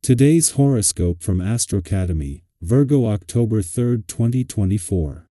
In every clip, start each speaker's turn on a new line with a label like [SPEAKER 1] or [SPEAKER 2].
[SPEAKER 1] Today's horoscope from Astrocademy, Virgo October 3, 2024.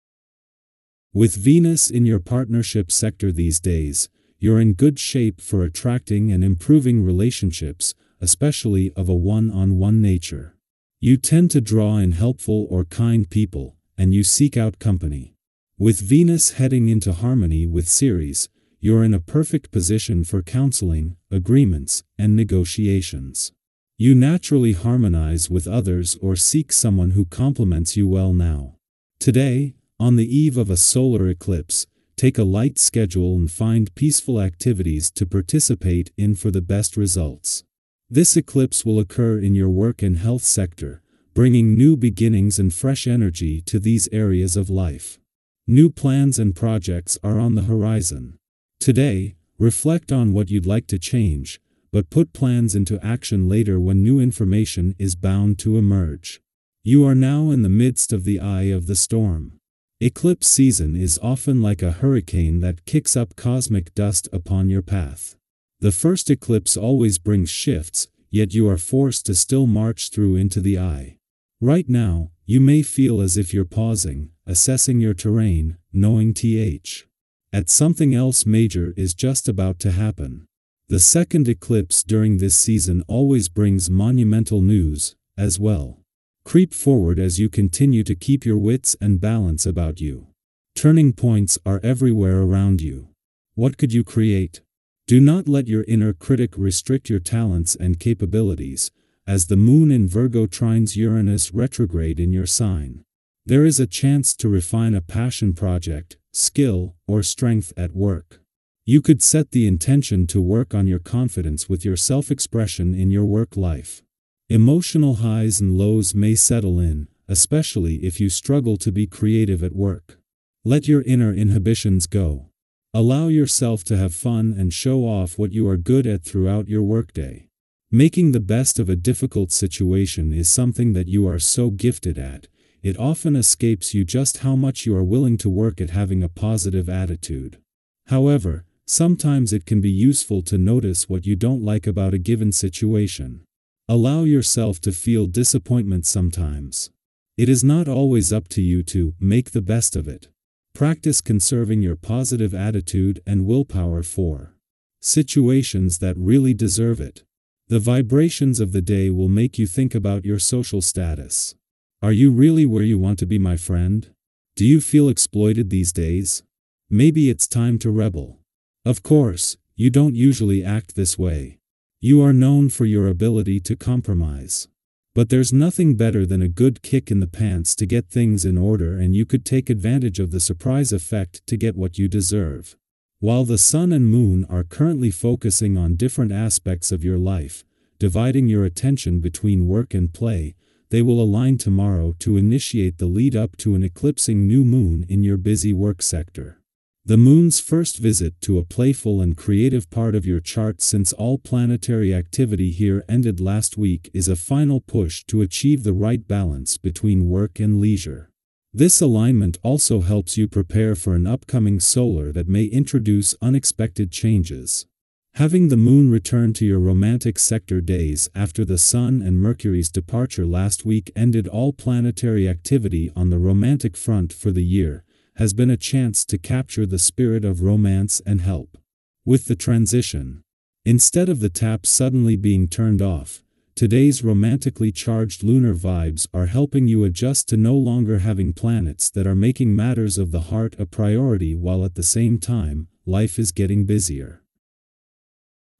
[SPEAKER 1] With Venus in your partnership sector these days, you're in good shape for attracting and improving relationships, especially of a one-on-one nature. You tend to draw in helpful or kind people, and you seek out company. With Venus heading into harmony with Ceres, you're in a perfect position for counseling, agreements, and negotiations. You naturally harmonize with others or seek someone who complements you well now. Today, on the eve of a solar eclipse, take a light schedule and find peaceful activities to participate in for the best results. This eclipse will occur in your work and health sector, bringing new beginnings and fresh energy to these areas of life. New plans and projects are on the horizon. Today, reflect on what you'd like to change, but put plans into action later when new information is bound to emerge. You are now in the midst of the eye of the storm. Eclipse season is often like a hurricane that kicks up cosmic dust upon your path. The first eclipse always brings shifts, yet you are forced to still march through into the eye. Right now, you may feel as if you're pausing, assessing your terrain, knowing that something else major is just about to happen. The second eclipse during this season always brings monumental news, as well. Creep forward as you continue to keep your wits and balance about you. Turning points are everywhere around you. What could you create? Do not let your inner critic restrict your talents and capabilities, as the moon in Virgo trines Uranus retrograde in your sign. There is a chance to refine a passion project, skill, or strength at work. You could set the intention to work on your confidence with your self-expression in your work life. Emotional highs and lows may settle in, especially if you struggle to be creative at work. Let your inner inhibitions go. Allow yourself to have fun and show off what you are good at throughout your workday. Making the best of a difficult situation is something that you are so gifted at. It often escapes you just how much you are willing to work at having a positive attitude. However, sometimes it can be useful to notice what you don't like about a given situation. Allow yourself to feel disappointment sometimes. It is not always up to you to make the best of it. Practice conserving your positive attitude and willpower for situations that really deserve it. The vibrations of the day will make you think about your social status. Are you really where you want to be, my friend? Do you feel exploited these days? Maybe it's time to rebel. Of course, you don't usually act this way. You are known for your ability to compromise. But there's nothing better than a good kick in the pants to get things in order, and you could take advantage of the surprise effect to get what you deserve. While the sun and moon are currently focusing on different aspects of your life, dividing your attention between work and play, they will align tomorrow to initiate the lead up to an eclipsing new moon in your busy work sector. The moon's first visit to a playful and creative part of your chart since all planetary activity here ended last week is a final push to achieve the right balance between work and leisure. This alignment also helps you prepare for an upcoming solar that may introduce unexpected changes. Having the moon return to your romantic sector days after the Sun and Mercury's departure last week ended all planetary activity on the romantic front for the year has been a chance to capture the spirit of romance and help with the transition. Instead of the tap suddenly being turned off, today's romantically charged lunar vibes are helping you adjust to no longer having planets that are making matters of the heart a priority, while at the same time, life is getting busier.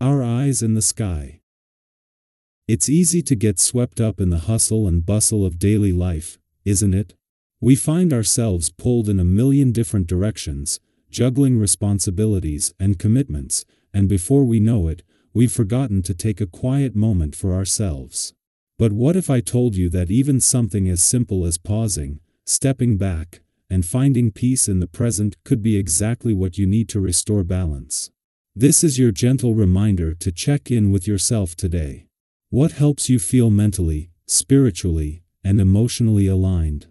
[SPEAKER 1] Our eyes in the sky. It's easy to get swept up in the hustle and bustle of daily life, isn't it? We find ourselves pulled in a million different directions, juggling responsibilities and commitments, and before we know it, we've forgotten to take a quiet moment for ourselves. But what if I told you that even something as simple as pausing, stepping back, and finding peace in the present could be exactly what you need to restore balance? This is your gentle reminder to check in with yourself today. What helps you feel mentally, spiritually, and emotionally aligned?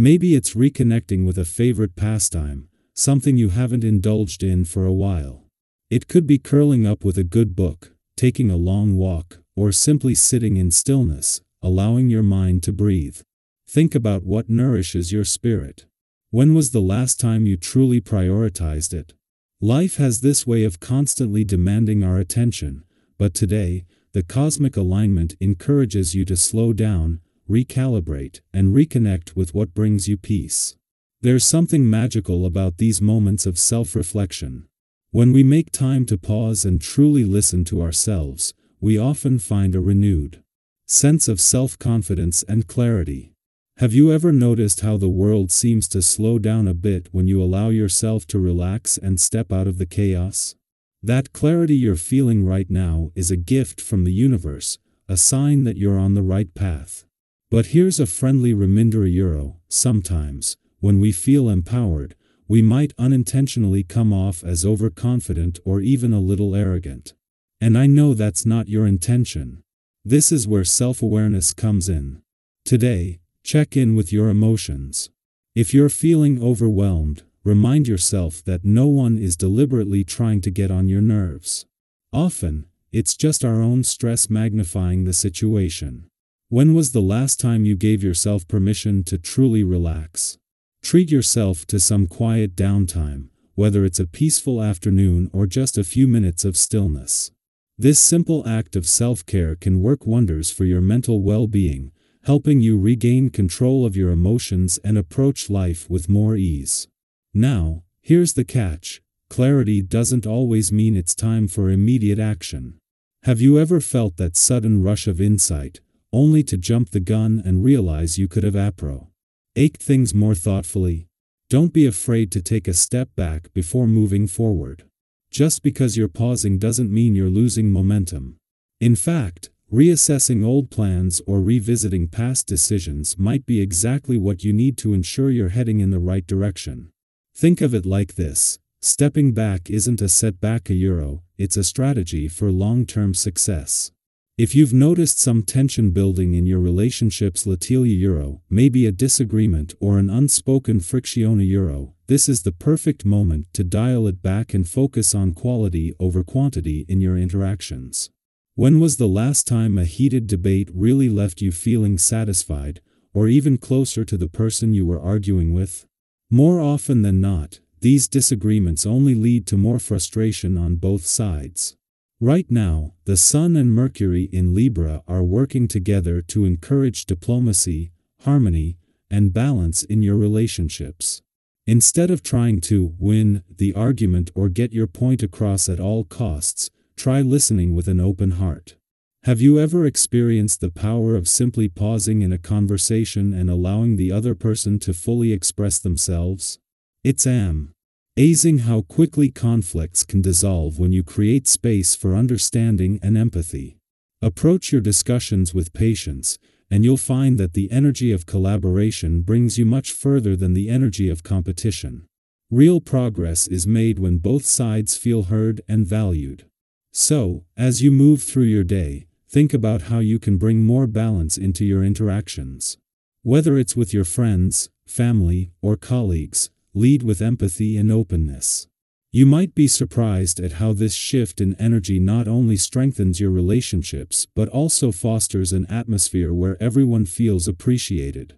[SPEAKER 1] Maybe it's reconnecting with a favorite pastime, something you haven't indulged in for a while. It could be curling up with a good book, taking a long walk, or simply sitting in stillness, allowing your mind to breathe. Think about what nourishes your spirit. When was the last time you truly prioritized it? Life has this way of constantly demanding our attention, but today, the cosmic alignment encourages you to slow down, recalibrate, and reconnect with what brings you peace. There's something magical about these moments of self-reflection. When we make time to pause and truly listen to ourselves, we often find a renewed sense of self-confidence and clarity. Have you ever noticed how the world seems to slow down a bit when you allow yourself to relax and step out of the chaos? That clarity you're feeling right now is a gift from the universe, a sign that you're on the right path. But here's a friendly reminder: sometimes, when we feel empowered, we might unintentionally come off as overconfident or even a little arrogant. And I know that's not your intention. This is where self-awareness comes in. Today, check in with your emotions. If you're feeling overwhelmed, remind yourself that no one is deliberately trying to get on your nerves. Often, it's just our own stress magnifying the situation. When was the last time you gave yourself permission to truly relax? Treat yourself to some quiet downtime, whether it's a peaceful afternoon or just a few minutes of stillness. This simple act of self-care can work wonders for your mental well-being, helping you regain control of your emotions and approach life with more ease. Now, here's the catch: clarity doesn't always mean it's time for immediate action. Have you ever felt that sudden rush of insight, only to jump the gun and realize you could have approached things more thoughtfully? Don't be afraid to take a step back before moving forward. Just because you're pausing doesn't mean you're losing momentum. In fact, reassessing old plans or revisiting past decisions might be exactly what you need to ensure you're heading in the right direction. Think of it like this: stepping back isn't a setback, it's a strategy for long-term success. If you've noticed some tension building in your relationships, maybe a disagreement or an unspoken friction, this is the perfect moment to dial it back and focus on quality over quantity in your interactions. When was the last time a heated debate really left you feeling satisfied, or even closer to the person you were arguing with? More often than not, these disagreements only lead to more frustration on both sides. Right now, the Sun and Mercury in Libra are working together to encourage diplomacy, harmony, and balance in your relationships. Instead of trying to win the argument or get your point across at all costs, try listening with an open heart. Have you ever experienced the power of simply pausing in a conversation and allowing the other person to fully express themselves? It's amazing how quickly conflicts can dissolve when you create space for understanding and empathy. Approach your discussions with patience, and you'll find that the energy of collaboration brings you much further than the energy of competition. Real progress is made when both sides feel heard and valued. So, as you move through your day, think about how you can bring more balance into your interactions. Whether it's with your friends, family, or colleagues, lead with empathy and openness. You might be surprised at how this shift in energy not only strengthens your relationships but also fosters an atmosphere where everyone feels appreciated.